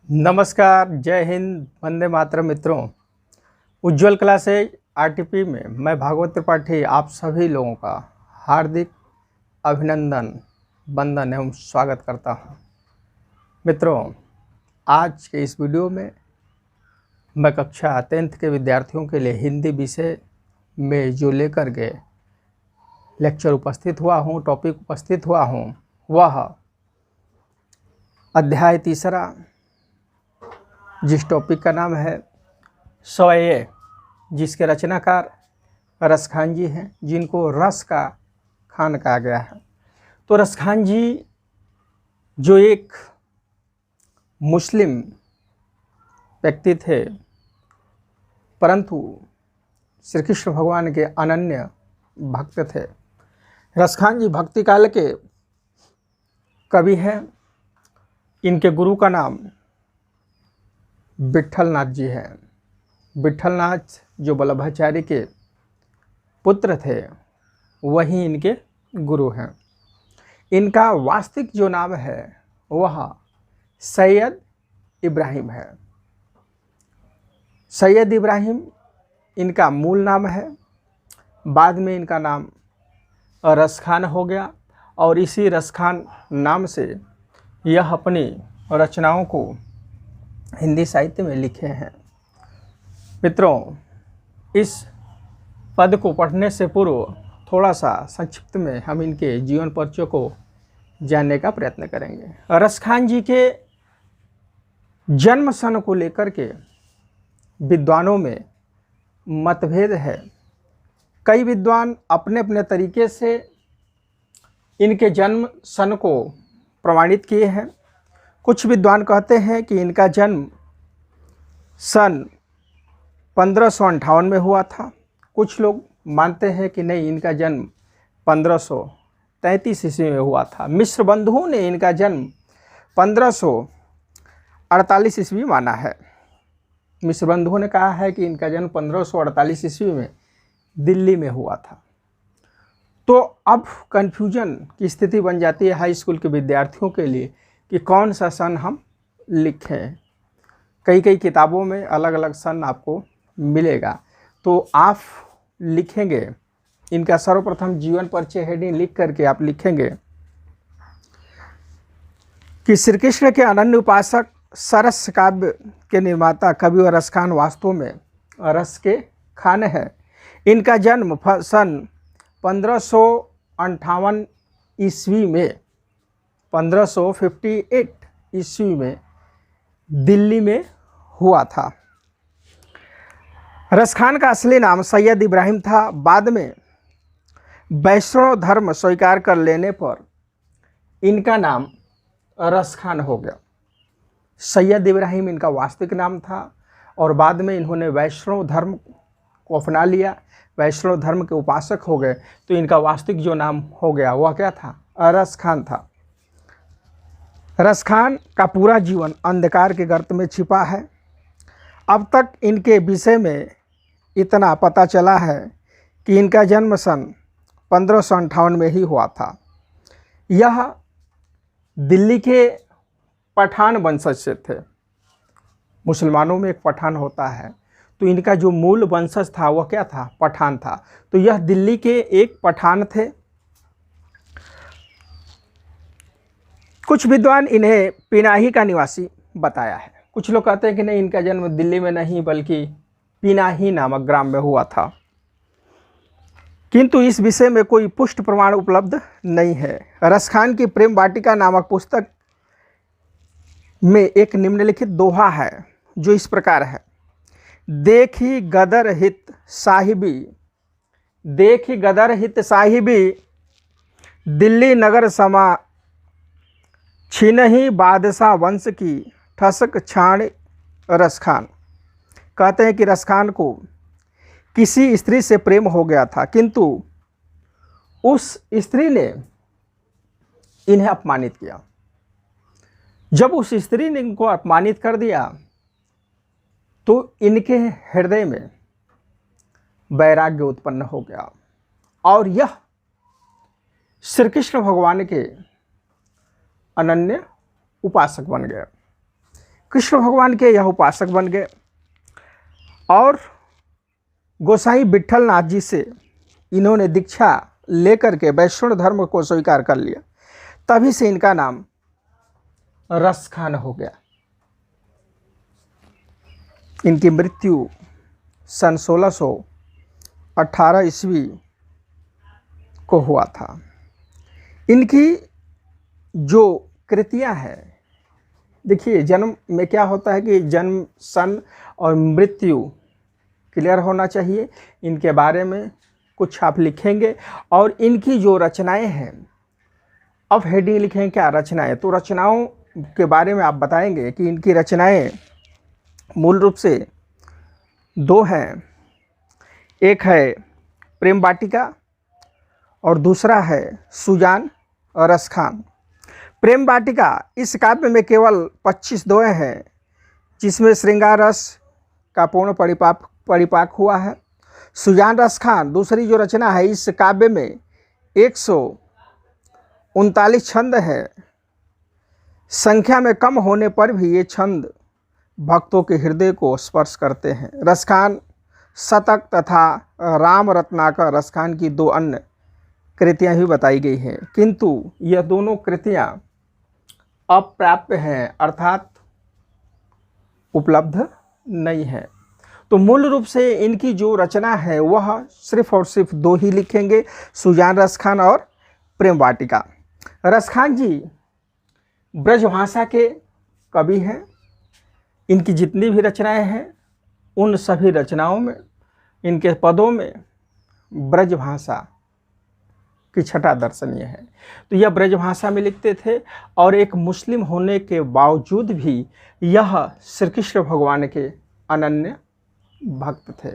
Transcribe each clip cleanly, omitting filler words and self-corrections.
नमस्कार, जय हिंद, वंदे मातरम मित्रों। उज्ज्वल क्लासेज आरटीपी में मैं भागवत त्रिपाठी आप सभी लोगों का हार्दिक अभिनंदन, वंदन एवं स्वागत करता हूं। मित्रों, आज के इस वीडियो में मैं कक्षा 10th के विद्यार्थियों के लिए हिंदी विषय में जो लेकर के लेक्चर उपस्थित हुआ हूं, टॉपिक उपस्थित हुआ हूं, वह अध्याय 3, जिस टॉपिक का नाम है सवैये, जिसके रचनाकार रसखान जी हैं, जिनको रस का खान कहा गया है। तो रसखान जी जो एक मुस्लिम व्यक्ति थे, परंतु श्री कृष्ण भगवान के अनन्य भक्त थे। रसखान जी भक्ति काल के कवि हैं। इनके गुरु का नाम विट्ठलनाथ जी हैं। विट्ठलनाथ जो वल्लभाचार्य के पुत्र थे, वही इनके गुरु हैं। इनका वास्तविक जो नाम है वह सैयद इब्राहिम है। सैयद इब्राहिम इनका मूल नाम है। बाद में इनका नाम रसखान हो गया और इसी रसखान नाम से यह अपनी रचनाओं को हिंदी साहित्य में लिखे हैं। मित्रों, इस पद को पढ़ने से पूर्व थोड़ा सा संक्षिप्त में हम इनके जीवन परिचय को जानने का प्रयत्न करेंगे। रसखान जी के जन्म सन को लेकर के विद्वानों में मतभेद है। कई विद्वान अपने अपने तरीके से इनके जन्म सन को प्रमाणित किए हैं। कुछ विद्वान कहते हैं कि इनका जन्म सन 1558 में हुआ था। कुछ लोग मानते हैं कि नहीं, इनका जन्म 1533 ईस्वी में हुआ था। मिश्र बंधुओं ने इनका जन्म 1548 ईस्वी माना है। मिश्र बंधुओं ने कहा है कि इनका जन्म 1548 ईस्वी में दिल्ली में हुआ था। तो अब कन्फ्यूजन की स्थिति बन जाती है हाई स्कूल के विद्यार्थियों के लिए कि कौन सा सन हम लिखें। कई किताबों में अलग अलग सन आपको मिलेगा। तो आप लिखेंगे, इनका सर्वप्रथम जीवन परिचय हेडिंग लिख करके आप लिखेंगे कि श्री कृष्ण के अनन्य उपासक, सरस काव्य के निर्माता कवि और रसखान वास्तव में रस के खान है। इनका जन्म सन 1558 ईस्वी में 1558 ईस्वी में दिल्ली में हुआ था। रसखान का असली नाम सैयद इब्राहिम था। बाद में वैष्णव धर्म स्वीकार कर लेने पर इनका नाम रसखान हो गया। सैयद इब्राहिम इनका वास्तविक नाम था और बाद में इन्होंने वैष्णव धर्म को अपना लिया, वैष्णव धर्म के उपासक हो गए। तो इनका वास्तविक जो नाम हो गया वह क्या था? रसखान था। रसखान का पूरा जीवन अंधकार के गर्त में छिपा है। अब तक इनके विषय में इतना पता चला है कि इनका जन्म सन 1558 में ही हुआ था। यह दिल्ली के पठान वंशज से थे। मुसलमानों में एक पठान होता है, तो इनका जो मूल वंशज था वह क्या था? पठान था। तो यह दिल्ली के एक पठान थे। कुछ विद्वान इन्हें पिनाही का निवासी बताया है। कुछ लोग कहते हैं कि नहीं, इनका जन्म दिल्ली में नहीं बल्कि पिनाही नामक ग्राम में हुआ था, किंतु इस विषय में कोई पुष्ट प्रमाण उपलब्ध नहीं है। रसखान की प्रेम वाटिका नामक पुस्तक में एक निम्नलिखित दोहा है जो इस प्रकार है। देखी गदर हित साहिबी, देखी गदर हित साहिबी, दिल्ली नगर समा छिनही बादशाह वंश की ठसक छाण रसखान। कहते हैं कि रसखान को किसी स्त्री से प्रेम हो गया था, किंतु उस स्त्री ने इन्हें अपमानित किया। जब उस स्त्री ने इनको अपमानित कर दिया तो इनके हृदय में वैराग्य उत्पन्न हो गया और यह श्री कृष्ण भगवान के अनन्य उपासक बन गए। कृष्ण भगवान के यह उपासक बन गए और गोसाई विट्ठल नाथ जी से इन्होंने दीक्षा लेकर के वैष्णव धर्म को स्वीकार कर लिया। तभी से इनका नाम रसखान हो गया। इनकी मृत्यु सन 1618 ईस्वी को हुआ था। इनकी जो कृतियां हैं, देखिए जन्म में क्या होता है कि जन्म, सन और मृत्यु क्लियर होना चाहिए। इनके बारे में कुछ आप लिखेंगे और इनकी जो रचनाएं हैं, अब हेडिंग लिखेंगे क्या रचनाएं, तो रचनाओं के बारे में आप बताएंगे कि इनकी रचनाएं मूल रूप से दो हैं। एक है प्रेम वाटिका और दूसरा है सुजान और रसखान। प्रेम वाटिका इस काव्य में केवल 25 दोहे हैं, जिसमें श्रृंगार रस का पूर्ण परिपाक हुआ है। सुजान रसखान दूसरी जो रचना है, इस काव्य में 139 छंद है। संख्या में कम होने पर भी ये छंद भक्तों के हृदय को स्पर्श करते हैं। रसखान शतक तथा राम रत्नाकर रसखान की दो अन्य कृतियां भी बताई गई हैं, किंतु यह दोनों कृतियां अप्राप्य हैं, अर्थात उपलब्ध नहीं है। तो मूल रूप से इनकी जो रचना है वह सिर्फ और सिर्फ दो ही लिखेंगे, सुजान रसखान और प्रेम वाटिका। रसखान जी ब्रजभाषा के कवि हैं। इनकी जितनी भी रचनाएं हैं, उन सभी रचनाओं में, इनके पदों में ब्रजभाषा की छटा दर्शनीय है। तो यह ब्रजभाषा में लिखते थे और एक मुस्लिम होने के बावजूद भी यह श्री कृष्ण भगवान के अनन्य भक्त थे।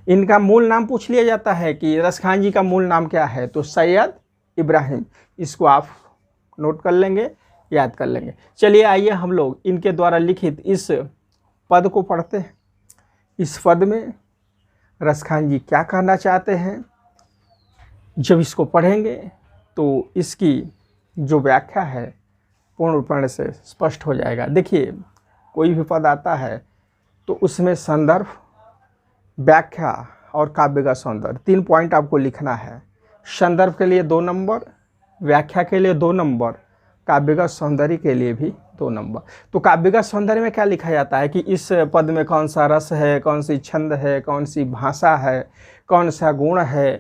इनका मूल नाम पूछ लिया जाता है कि रसखान जी का मूल नाम क्या है, तो सैयद इब्राहिम। इसको आप नोट कर लेंगे, याद कर लेंगे। चलिए आइए हम लोग इनके द्वारा लिखित इस पद को पढ़ते हैं। इस पद में रसखान जी क्या कहना चाहते हैं, जब इसको पढ़ेंगे तो इसकी जो व्याख्या है पूर्ण रूप से स्पष्ट हो जाएगा। देखिए, कोई भी पद आता है तो उसमें संदर्भ, व्याख्या और काव्य का सौंदर्य 3 पॉइंट आपको लिखना है। संदर्भ के लिए 2 नंबर, व्याख्या के लिए 2 नंबर, काव्य का सौंदर्य के लिए भी 2 नंबर। तो काव्य का सौंदर्य में क्या लिखा जाता है कि इस पद में कौन सा रस है, कौन सी छंद है, कौन सी भाषा है, कौन सा गुण है,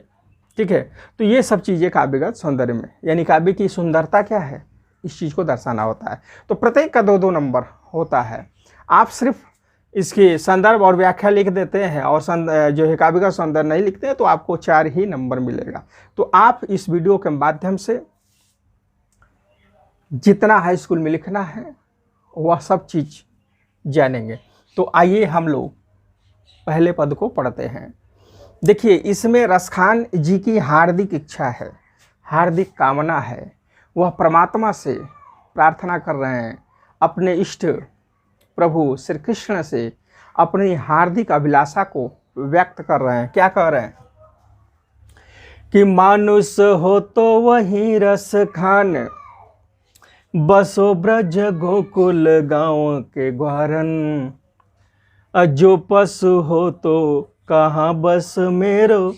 ठीक है। तो ये सब चीज़ें काव्यगत सौंदर्य में, यानी काव्य की सुंदरता क्या है, इस चीज़ को दर्शाना होता है। तो प्रत्येक का 2-2 नंबर होता है। आप सिर्फ इसकी संदर्भ और व्याख्या लिख देते हैं और जो है काव्य का सौंदर्य नहीं लिखते हैं, तो आपको 4 ही नंबर मिलेगा। तो आप इस वीडियो के माध्यम से जितना हाई स्कूल में लिखना है वह सब चीज़ जानेंगे। तो आइए हम लोग पहले पद को पढ़ते हैं। देखिए, इसमें रसखान जी की हार्दिक इच्छा है, हार्दिक कामना है। वह परमात्मा से प्रार्थना कर रहे हैं, अपने इष्ट प्रभु श्री कृष्ण से अपनी हार्दिक अभिलाषा को व्यक्त कर रहे हैं। क्या कह रहे हैं कि मानुष हो तो वही रस खान, बसो ब्रज गोकुल गाँव के ग्वारन, जो पशु हो तो कहाँ बस मेरो,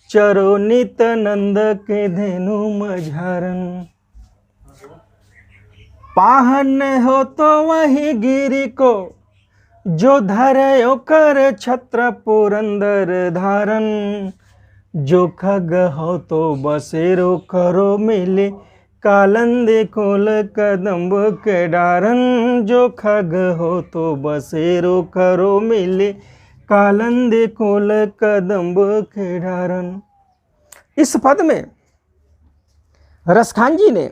चरो नित नंद के धेनु मझारन। पाहन हो तो वही गिरी को, जो धरयो कर छत्र पुरंदर धारन, जो खग हो तो बसेरो करो मिले, कालंदे कोल कदम्ब के डारन, जो खग हो तो बसेरो करो मिले, कालंदे कोल कदम्ब के डारन। इस पद में रसखान जी ने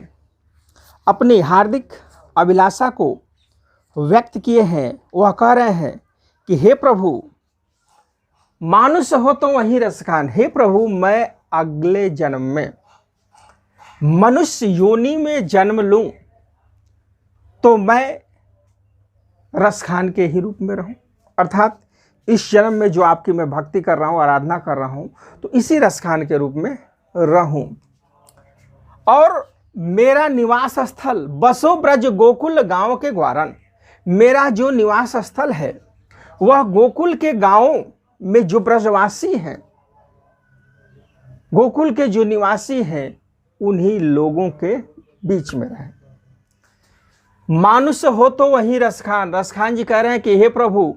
अपनी हार्दिक अभिलाषा को व्यक्त किए हैं। वह कह रहे हैं कि हे प्रभु, मानुष हो तो वही रसखान, हे प्रभु मैं अगले जन्म में मनुष्य योनि में जन्म लूं तो मैं रसखान के ही रूप में रहूं, अर्थात इस जन्म में जो आपकी मैं भक्ति कर रहा हूं, आराधना कर रहा हूं, तो इसी रसखान के रूप में रहूं। और मेरा निवास स्थल बसो ब्रज गोकुल गांव के ग्वारन, मेरा जो निवास स्थल है वह गोकुल के गांवों में जो ब्रजवासी हैं, गोकुल के जो निवासी हैं, उन्हीं लोगों के बीच में रहे। मानुष हो तो वही रसखान। रसखान जी कह रहे हैं कि हे प्रभु,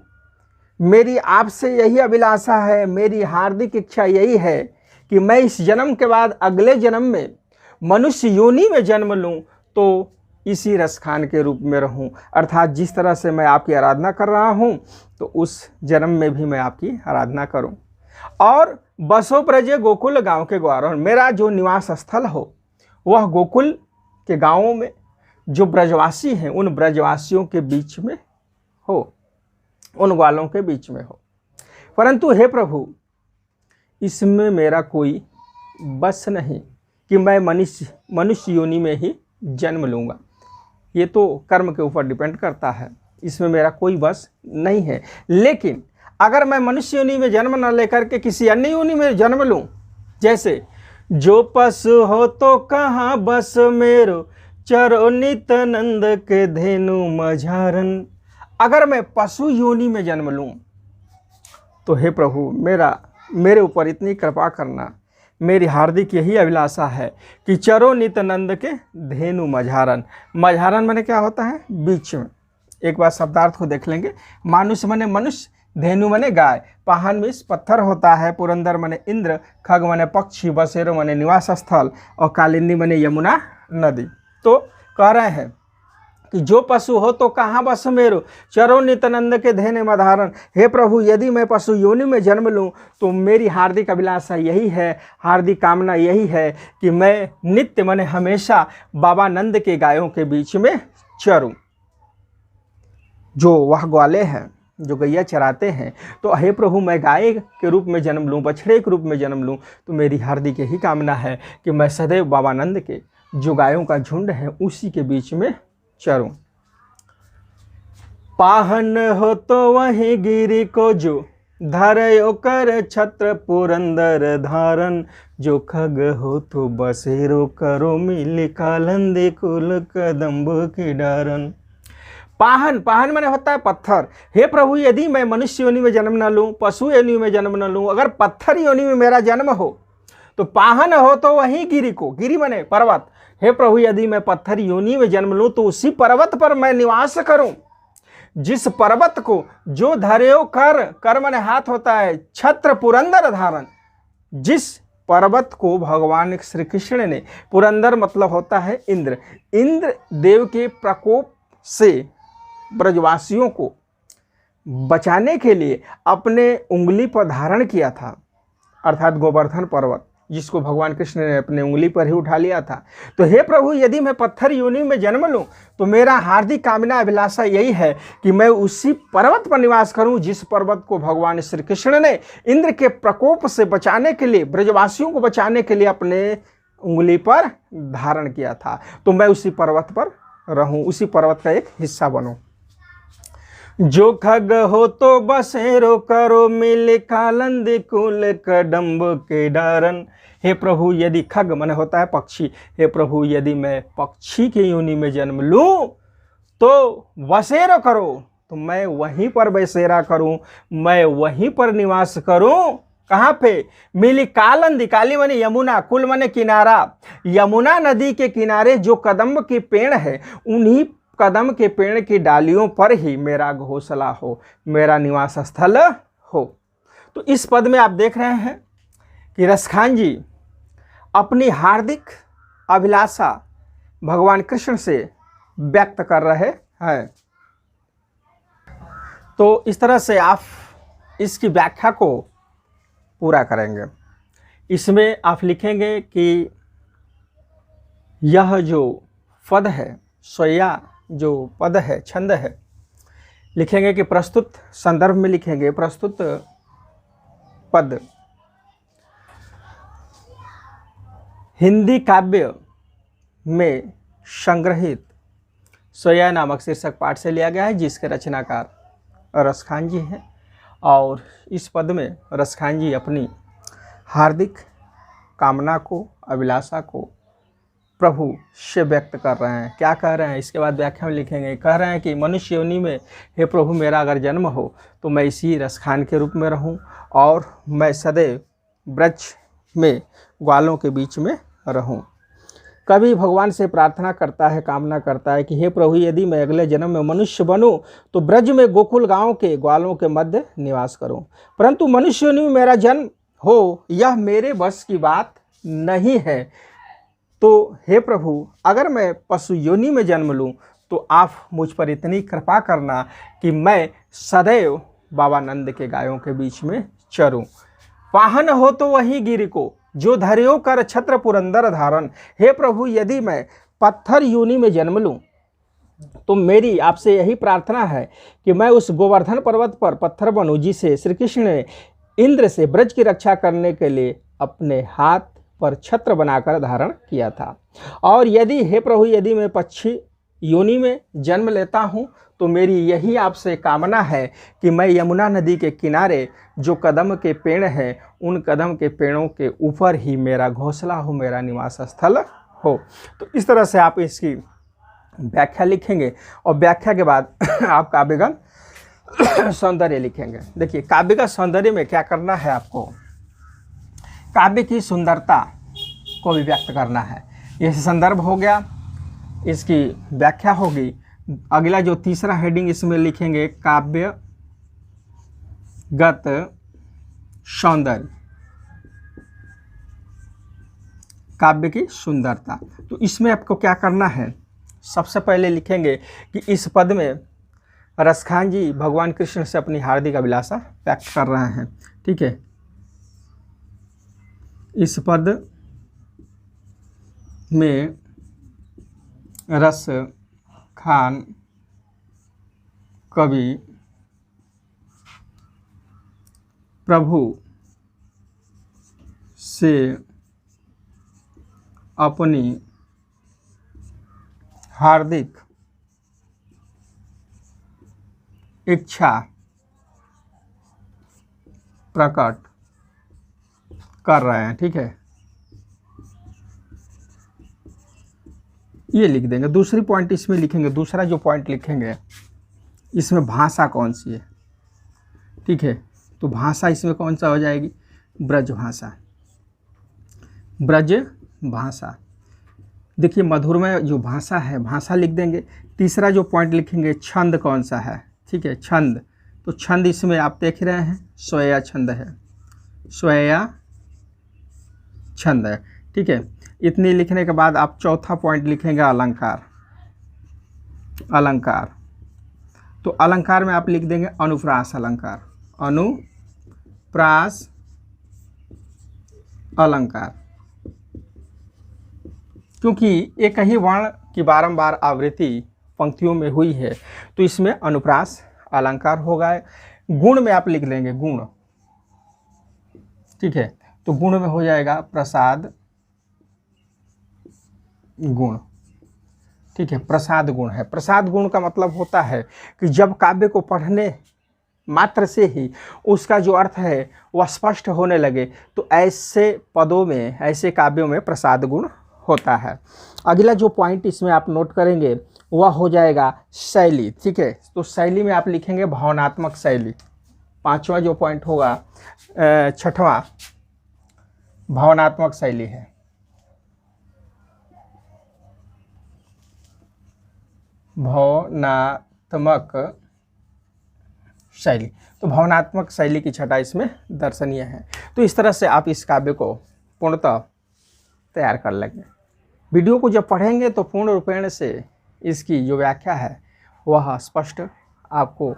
मेरी आपसे यही अभिलाषा है, मेरी हार्दिक इच्छा यही है कि मैं इस जन्म के बाद अगले जन्म में मनुष्य योनि में जन्म लूं तो इसी रसखान के रूप में रहूं, अर्थात जिस तरह से मैं आपकी आराधना कर रहा हूं तो उस जन्म में भी मैं आपकी आराधना करूं। और बसो प्रजे गोकुल गांव के ग्वारों, मेरा जो निवास स्थल हो वह गोकुल के गांवों में जो ब्रजवासी हैं उन ब्रजवासियों के बीच में हो, उन ग्वालों के बीच में हो। परंतु हे प्रभु, इसमें मेरा कोई बस नहीं कि मैं मनुष्य योनि में ही जन्म लूँगा। ये तो कर्म के ऊपर डिपेंड करता है, इसमें मेरा कोई बस नहीं है। लेकिन अगर मैं मनुष्य योनि में जन्म न लेकर के किसी अन्य योनि में जन्म लूँ, जैसे जो पशु हो तो कहाँ बस मेरो, चरो नित नंद के धेनु मझारन, अगर मैं पशु योनि में जन्म लूँ तो हे प्रभु, मेरे ऊपर इतनी कृपा करना। मेरी हार्दिक यही अभिलाषा है कि चरो नित नंद के धेनु मझारन। मझारन माने क्या होता है? बीच में। एक बार शब्दार्थ को देख लेंगे। मानुष माने मनुष्य, धेनु माने गाय, पाहन में पत्थर होता है, पुरंदर माने इंद्र, खग माने पक्षी, बसेरो माने निवास स्थल और कालिंदी माने यमुना नदी। तो कह रहे हैं कि जो पशु हो तो कहाँ बस मेरो, चरो नित्यानंद के धेनु मझारन। हे प्रभु, यदि मैं पशु योनि में जन्म लूँ तो मेरी हार्दिक अभिलाषा यही है, हार्दिक कामना यही है कि मैं नित्य माने हमेशा बाबा नंद के गायों के बीच में चरूं। जो वह ग्वाले हैं, जो गैया चराते हैं, तो हे प्रभु, मैं गाय के रूप में जन्म लूँ, बछड़े के रूप में जन्म लूँ, तो मेरी हार्दिक यही कामना है कि मैं सदैव बाबा नंद के जो गायों का झुंड है उसी के बीच में चरूं। पाहन हो तो वही गिरी को जो धरयो कर छत्र पुरंदर धारन, जो खग हो तो बसेरो करो मिली कालंदे कुल कदम्ब की डारन। पाहन, पाहन माने होता है पत्थर। हे प्रभु, यदि मैं मनुष्य योनि में जन्म न लूँ, पशु योनि में जन्म न लूँ, अगर पत्थर योनि में मेरा जन्म हो तो पाहन हो तो वही गिरी को, गिरी माने पर्वत। हे प्रभु, यदि मैं पत्थर योनि में जन्म लूँ तो उसी पर्वत पर मैं निवास करूं, जिस पर्वत को जो धर्यो कर माने हाथ होता है, छत्र पुरंदर धारण, जिस पर्वत को भगवान श्री कृष्ण ने, पुरंदर मतलब होता है इंद्र, इंद्र देव के प्रकोप से ब्रजवासियों को बचाने के लिए अपने उंगली पर धारण किया था, अर्थात गोवर्धन पर्वत, जिसको भगवान कृष्ण ने अपने उंगली पर ही उठा लिया था। तो हे प्रभु, यदि मैं पत्थर योनि में जन्म लूं तो मेरा हार्दिक कामना अभिलाषा यही है कि मैं उसी पर्वत पर निवास करूं जिस पर्वत को भगवान श्री कृष्ण ने इंद्र के प्रकोप से बचाने के लिए, ब्रजवासियों को बचाने के लिए अपने उंगली पर धारण किया था। तो मैं उसी पर्वत पर रहूं, उसी पर्वत का एक हिस्सा बनूं। जो खग हो तो बसेरो करो मिले कालंद कुल कदम्ब के डारन। हे प्रभु, यदि खग माने होता है पक्षी, हे प्रभु, यदि मैं पक्षी के योनि में जन्म लूं तो बसेरो करो, तो मैं वहीं पर बसेरा करूं, मैं वहीं पर निवास करूं। कहाँ पे? मिली कालंदी, काली माने यमुना, कुल माने किनारा, यमुना नदी के किनारे जो कदम्ब के पेड़ है, उन्हीं कदम के पेड़ की डालियों पर ही मेरा घोंसला हो, मेरा निवास स्थल हो। तो इस पद में आप देख रहे हैं कि रसखान जी अपनी हार्दिक अभिलाषा भगवान कृष्ण से व्यक्त कर रहे हैं। तो इस तरह से आप इसकी व्याख्या को पूरा करेंगे। इसमें आप लिखेंगे कि यह जो पद है, सोया जो पद है, छंद है, लिखेंगे कि प्रस्तुत संदर्भ में लिखेंगे प्रस्तुत पद हिंदी काव्य में संग्रहित सोया नामक शीर्षक पाठ से लिया गया है, जिसके रचनाकार रसखान जी हैं। और इस पद में रसखान जी अपनी हार्दिक कामना को, अभिलाषा को प्रभु से व्यक्त कर रहे हैं। क्या कह रहे हैं इसके बाद व्याख्या में लिखेंगे। कह रहे हैं कि मनुष्य योनि में हे प्रभु मेरा अगर जन्म हो तो मैं इसी रसखान के रूप में रहूं और मैं सदैव ब्रज में ग्वालों के बीच में रहूं। कभी भगवान से प्रार्थना करता है, कामना करता है कि हे प्रभु यदि मैं अगले जन्म में मनुष्य बनूं तो ब्रज में गोकुल गांव के ग्वालों के मध्य निवास करूं, परंतु मनुष्य योनि में मेरा जन्म हो यह मेरे बस की बात नहीं है। तो हे प्रभु अगर मैं पशु योनि में जन्म लूं तो आप मुझ पर इतनी कृपा करना कि मैं सदैव बाबा नंद के गायों के बीच में चरूं। वाहन हो तो वही गिर को जो धर्यो कर छत्र पुरंदर धारण। हे प्रभु यदि मैं पत्थर योनि में जन्म लूं तो मेरी आपसे यही प्रार्थना है कि मैं उस गोवर्धन पर्वत पर पत्थर बनूं जिसे श्री कृष्ण ने इंद्र से ब्रज की रक्षा करने के लिए अपने हाथ पर छत्र बनाकर धारण किया था। और यदि हे प्रभु यदि मैं पक्षी योनि में जन्म लेता हूँ तो मेरी यही आपसे कामना है कि मैं यमुना नदी के किनारे जो कदम के पेड़ हैं उन कदम के पेड़ों के ऊपर ही मेरा घोंसला हो, मेरा निवास स्थल हो। तो इस तरह से आप इसकी व्याख्या लिखेंगे और व्याख्या के बाद आप काव्यगत सौंदर्य लिखेंगे। देखिए काव्यगत सौंदर्य में क्या करना है, आपको काव्य की सुंदरता को भी व्यक्त करना है। यह संदर्भ हो गया, इसकी व्याख्या होगी। अगला जो तीसरा हेडिंग इसमें लिखेंगे काव्यगत सौंदर्य, काव्य की सुंदरता। तो इसमें आपको क्या करना है, सबसे पहले लिखेंगे कि इस पद में रसखान जी भगवान कृष्ण से अपनी हार्दिक अभिलाषा व्यक्त कर रहे हैं। ठीक है, इस पद में रस खान कवि प्रभु से अपनी हार्दिक इच्छा प्रकट कर रहे हैं। ठीक है, ये लिख देंगे। दूसरी पॉइंट इसमें लिखेंगे, दूसरा जो पॉइंट लिखेंगे इसमें भाषा कौन सी है। ठीक है, तो भाषा इसमें कौन सा हो जाएगी, ब्रज भाषा, ब्रज भाषा। देखिए मधुरमय जो भाषा है, भाषा लिख देंगे। तीसरा जो पॉइंट लिखेंगे छंद कौन सा है। ठीक है, छंद, तो छंद इसमें आप देख रहे हैं स्वया छंद है, स्वया छंद है। ठीक है, इतनी लिखने के बाद आप चौथा पॉइंट लिखेंगे अलंकार, अलंकार। तो अलंकार में आप लिख देंगे अनुप्रास अलंकार, अनुप्रास अलंकार, क्योंकि एक ही वर्ण की बारंबार आवृत्ति पंक्तियों में हुई है तो इसमें अनुप्रास अलंकार होगा। गुण में आप लिख लेंगे गुण। ठीक है, तो गुण में हो जाएगा प्रसाद गुण। ठीक है, प्रसाद गुण है। प्रसाद गुण का मतलब होता है कि जब काव्य को पढ़ने मात्र से ही उसका जो अर्थ है वह स्पष्ट होने लगे तो ऐसे पदों में, ऐसे काव्यों में प्रसाद गुण होता है। अगला जो पॉइंट इसमें आप नोट करेंगे वह हो जाएगा शैली। ठीक है, तो शैली में आप लिखेंगे भावनात्मक शैली। पांचवा जो पॉइंट होगा, छठवां भावनात्मक शैली है। भावनात्मक शैली, तो भावनात्मक शैली की छटा इसमें दर्शनीय है। तो इस तरह से आप इस काव्य को पूर्णतः तैयार कर लेंगे। वीडियो को जब पढ़ेंगे तो पूर्ण रूपेण से इसकी जो व्याख्या है वह स्पष्ट आपको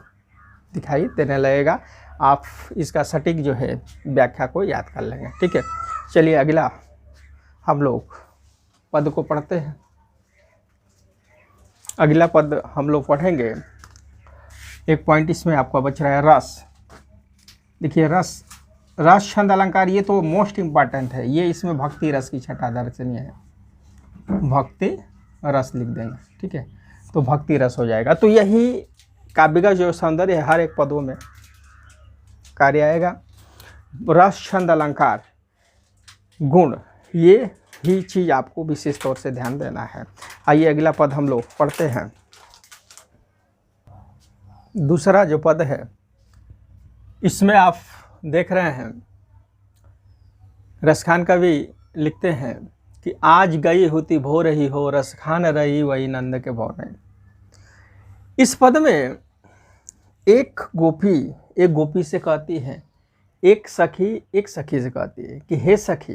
दिखाई देने लगेगा। आप इसका सटीक जो है व्याख्या को याद कर लेंगे। ठीक है, चलिए अगला हम लोग पद को पढ़ते हैं। अगला पद हम लोग पढ़ेंगे, एक पॉइंट इसमें आपका बच रहा है रस। देखिए रस, रस छंद अलंकार, ये तो मोस्ट इम्पॉर्टेंट है। ये इसमें भक्ति रस की छटा दर्शनीय है, भक्ति रस लिख देंगे। ठीक है, तो भक्ति रस हो जाएगा। तो यही काव्य का जो सौंदर्य है हर एक पदों में कार्य आएगा। रस छंद अलंकार गुण, ये भी चीज़ आपको विशेष तौर से ध्यान देना है। आइए अगला पद हम लोग पढ़ते हैं। दूसरा जो पद है इसमें आप देख रहे हैं रसखान कवि लिखते हैं कि आज गई होती भो रही हो, रसखान रही वही नंद के भौ नहीं। इस पद में एक गोपी से कहती है, एक सखी से कहती है कि हे सखी,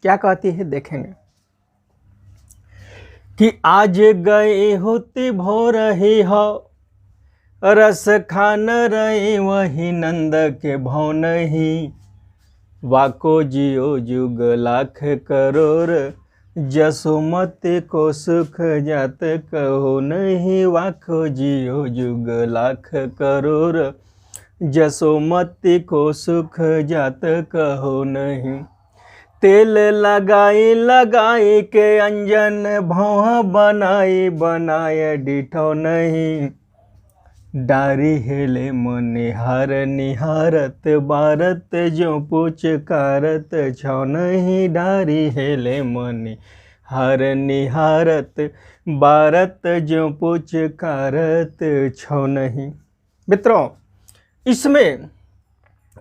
क्या कहती है देखेंगे कि आज गए होती भो रही हो, रस खान रहे वही नंद के भौ नहीं। वाको जियो जुग लाख करोड़, जसोमति को सुख जात कहो नहीं। वाको जियो जुग लाख करोड़, जसोमति को सुख जात कहो नहीं। तेल लगाई के अंजन, भौह बनाए डिठो नहीं। डारी हेले मनिहार निहारत, बारत जो पुचकारत छौ नहीं। डारी हेले मनिहार निहारत, बारत जो पुचकारत छौ नहीं। मित्रों, इसमें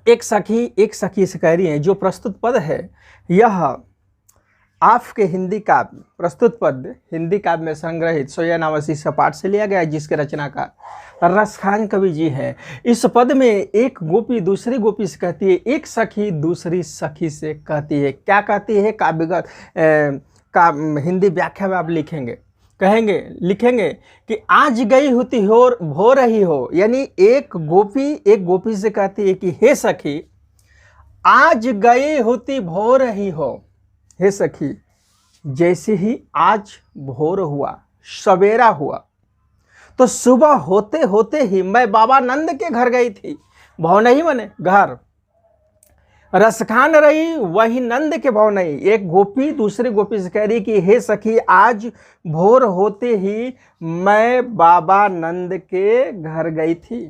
एक सखी से कह रही है। जो प्रस्तुत पद है यह आपके हिंदी काव्य, प्रस्तुत पद हिंदी काव्य में संग्रहित सोया नामसी सपाट से लिया गया है, जिसके रचनाकार रसखान कवि जी हैं। इस पद में एक गोपी दूसरी गोपी से कहती है, एक सखी दूसरी सखी से कहती है। क्या कहती है? काव्यगत हिंदी व्याख्या में आप लिखेंगे कि आज गई होती हो रही हो, यानी एक गोपी से कहती है कि हे सखी, आज गई होती भो रही हो। हे सखी, जैसे ही आज भोर हुआ, सवेरा हुआ, तो सुबह होते होते ही मैं बाबा नंद के घर गई थी। भौ नहीं मने घर, रसखान रही वही नंद के भौ नहीं। एक गोपी दूसरी गोपी से कह रही कि हे सखी, आज भोर होते ही मैं बाबा नंद के घर गई थी।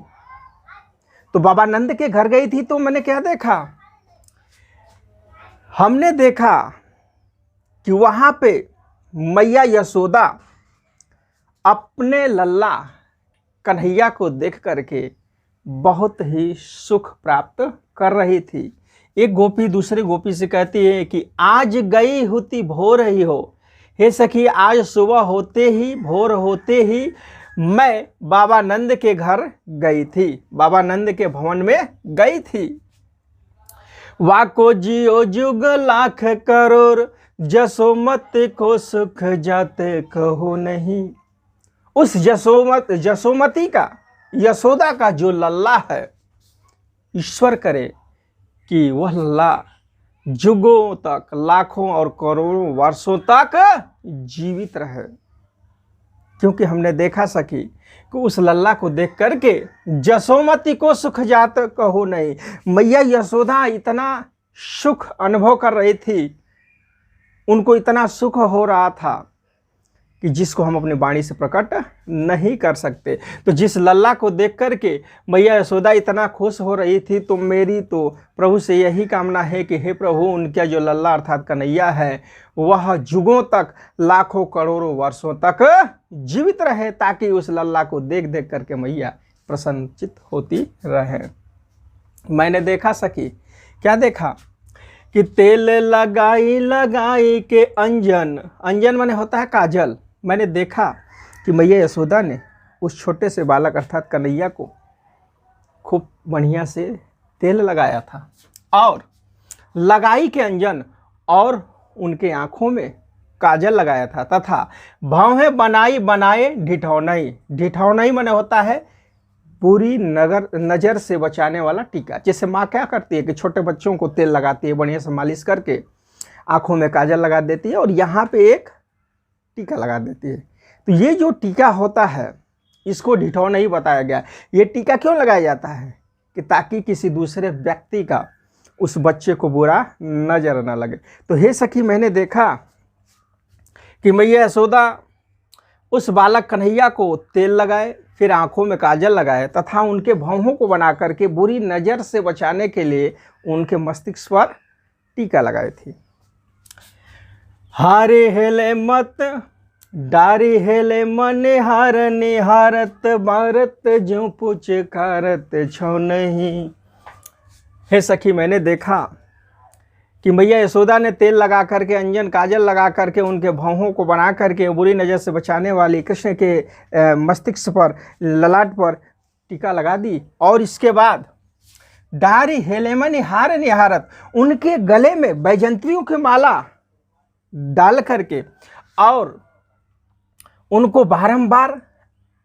तो बाबा नंद के घर गई थी तो मैंने क्या देखा? हमने देखा कि वहां पे मैया यशोदा अपने लल्ला कन्हैया को देख करके बहुत ही सुख प्राप्त कर रही थी। एक गोपी दूसरी गोपी से कहती है कि आज गई होती भो रही हो। हे सखी, आज सुबह होते ही भोर होते ही मैं बाबा नंद के घर गई थी, बाबा नंद के भवन में गई थी। वाको जियो जुग लाख करोड़, जसोमति को सुख जाते कहो नहीं। उस जसोमति का, यशोदा का जो लल्ला है, ईश्वर करे कि वह लल्ला जुगों तक, लाखों और करोड़ों वर्षों तक जीवित रहे। क्योंकि हमने देखा सखी कि उस लल्ला को देख करके जसोमति को सुख जात कहो नहीं। मैया यशोदा इतना सुख अनुभव कर रही थी, उनको इतना सुख हो रहा था कि जिसको हम अपनी वाणी से प्रकट नहीं कर सकते। तो जिस लल्ला को देख करके मैया यशोदा इतना खुश हो रही थी, तो मेरी तो प्रभु से यही कामना है कि हे प्रभु, उनका जो लल्ला अर्थात कन्हैया है वह जुगों तक, लाखों करोड़ों वर्षों तक जीवित रहे, ताकि उस लल्ला को देख देख करके मैया प्रसन्नचित होती रहे। मैंने देखा सखी, क्या देखा कि तेल लगाई के अंजन माने होता है काजल। मैंने देखा कि मैया यशोदा ने उस छोटे से बालक अर्थात कन्हैया को खूब बढ़िया से तेल लगाया था, और लगाई के अंजन और उनके आँखों में काजल लगाया था, तथा भौहें बनाए ढिठौनई माने होता है पूरी नज़र से बचाने वाला टीका। जैसे माँ क्या करती है कि छोटे बच्चों को तेल लगाती है, बढ़िया से मालिश करके आँखों में काजल लगा देती है और यहाँ पे एक टीका लगा देती है। तो ये जो टीका होता है इसको ढिठौनई बताया गया। ये टीका क्यों लगाया जाता है? कि ताकि किसी दूसरे व्यक्ति का उस बच्चे को बुरा नजर न लगे। तो हे सखी, मैंने देखा कि मैया यशोदा उस बालक कन्हैया को तेल लगाए, फिर आंखों में काजल लगाए, तथा उनके भौहों को बना करके बुरी नज़र से बचाने के लिए उनके मस्तिष्क पर टीका लगाई थी। हारे हेले मत डारी हेले मन हार निहारत भारत जो पुचकारत छो नहीं। हे सखी, मैंने देखा कि मैया यशोदा ने तेल लगा करके, अंजन काजल लगा करके, उनके भौहों को बना करके बुरी नज़र से बचाने वाली कृष्ण के मस्तिष्क पर, ललाट पर टीका लगा दी। और इसके बाद डारी हेलेमन हार निहारत, उनके गले में वैजंत्रियों की माला डाल करके और उनको बारंबार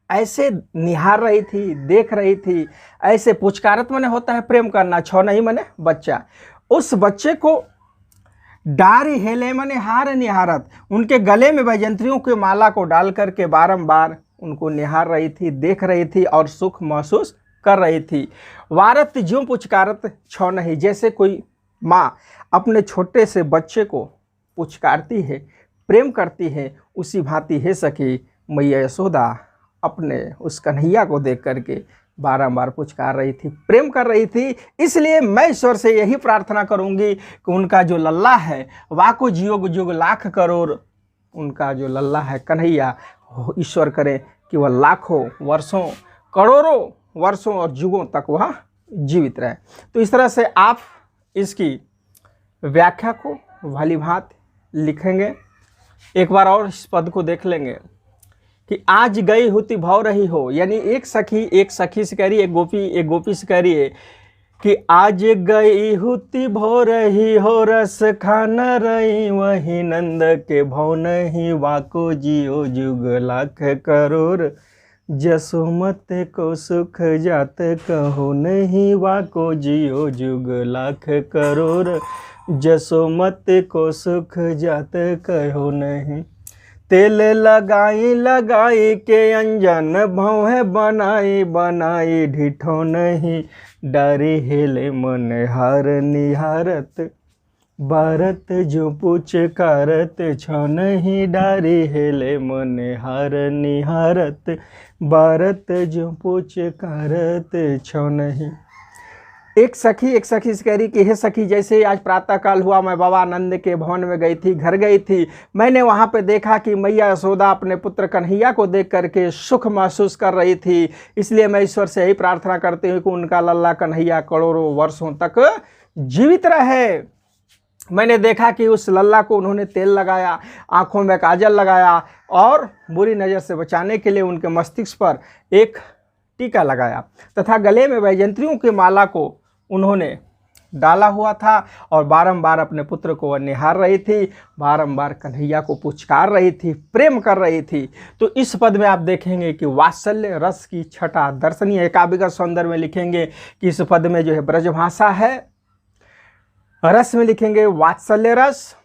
ऐसे निहार रही थी, देख रही थी। ऐसे पुचकारत मने होता है प्रेम करना, छो नहीं मने बच्चा। उस बच्चे को डारी हेले मने हार निहारत, उनके गले में वैजंत्रियों की माला को डाल करके बारंबार उनको निहार रही थी, देख रही थी और सुख महसूस कर रही थी। वारत ज्यों पुचकारत छो नहीं, जैसे कोई माँ अपने छोटे से बच्चे को पुचकारती है, प्रेम करती है, उसी भांति है सखी मैया यशोदा अपने उस कन्हैया को देख करके बारंबार पुचकार रही थी, प्रेम कर रही थी। इसलिए मैं ईश्वर से यही प्रार्थना करूंगी कि उनका जो लल्ला है वाको जियो जुग लाख करोड़, उनका जो लल्ला है कन्हैया, ईश्वर करे कि वह लाखों वर्षों, करोड़ों वर्षों और युगों तक वह जीवित रहे। तो इस तरह से आप इसकी व्याख्या को भली भांति लिखेंगे। एक बार और इस पद को देख लेंगे कि आज गई हुती भाव रही हो, यानी एक सखी से कह रही है, एक गोपी से कह रही है कि आज गई हुती भाव रही हो, रस खाना रही वही नंद के भाव नहीं, वाको जियो जुग लाख करोड़, जसोमत को सुख जात कहो नहीं, वाको जियो जुग लाख करोड़, जसोमत को सुख जात कहो नहीं। तेल लगाई लगाई के अंजन भौं बनाई बनाई ढिठो नहीं, डारी हेले मन हार निहारत भारत जो पुचकारत छो नहीं, डारी हेले मन हार निहारत भारत जो पुचकारत छो नहीं। एक सखी से कह रही कि हे सखी, जैसे आज प्रातःकाल हुआ, मैं बाबा नंद के भवन में गई थी, घर गई थी, मैंने वहाँ पे देखा कि मैया यशोदा अपने पुत्र कन्हैया को देख करके सुख महसूस कर रही थी। इसलिए मैं ईश्वर से यही प्रार्थना करती हूँ कि उनका लल्ला कन्हैया करोड़ों वर्षों तक जीवित रहे। मैंने देखा कि उस लल्ला को उन्होंने तेल लगाया, आँखों में काजल लगाया और बुरी नज़र से बचाने के लिए उनके मस्तिष्क पर एक टीका लगाया तथा गले में वैजंत्रियों की माला को उन्होंने डाला हुआ था और बारंबार अपने पुत्र को निहार रही थी, बारंबार कन्हैया को पुचकार रही थी, प्रेम कर रही थी। तो इस पद में आप देखेंगे कि वात्सल्य रस की छटा दर्शनीय है। काव्यगत सौंदर्य में लिखेंगे कि इस पद में जो है ब्रजभाषा है, रस में लिखेंगे वात्सल्य रस,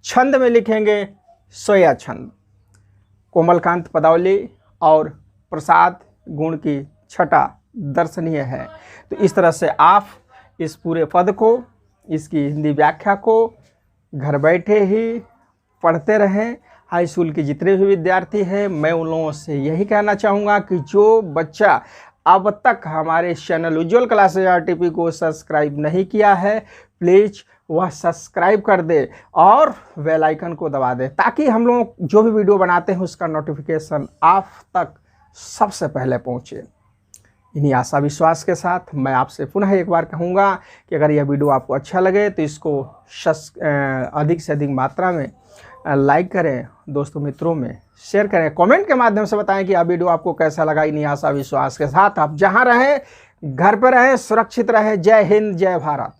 छंद में लिखेंगे सोया छंद, कोमलकांत पदावली और प्रसाद गुण की छटा दर्शनीय है। तो इस तरह से आप इस पूरे पद को, इसकी हिंदी व्याख्या को घर बैठे ही पढ़ते रहें। हाई स्कूल के जितने भी विद्यार्थी हैं, मैं उन लोगों से यही कहना चाहूँगा कि जो बच्चा अब तक हमारे चैनल उज्ज्वल क्लासेज RTP को सब्सक्राइब नहीं किया है, प्लीज़ वह सब्सक्राइब कर दे और बेल आइकन को दबा दे, ताकि हम लोग जो भी वीडियो बनाते हैं उसका नोटिफिकेशन आप तक सबसे पहले पहुँचे। इन्हीं आशा विश्वास के साथ मैं आपसे पुनः एक बार कहूँगा कि अगर यह वीडियो आपको अच्छा लगे तो इसको अधिक से अधिक मात्रा में लाइक करें, दोस्तों मित्रों में शेयर करें, कमेंट के माध्यम से बताएं कि यह वीडियो आपको कैसा लगा। इन्हीं आशा विश्वास के साथ आप जहां रहें, घर पर रहें, सुरक्षित रहें। जय हिंद, जय भारत।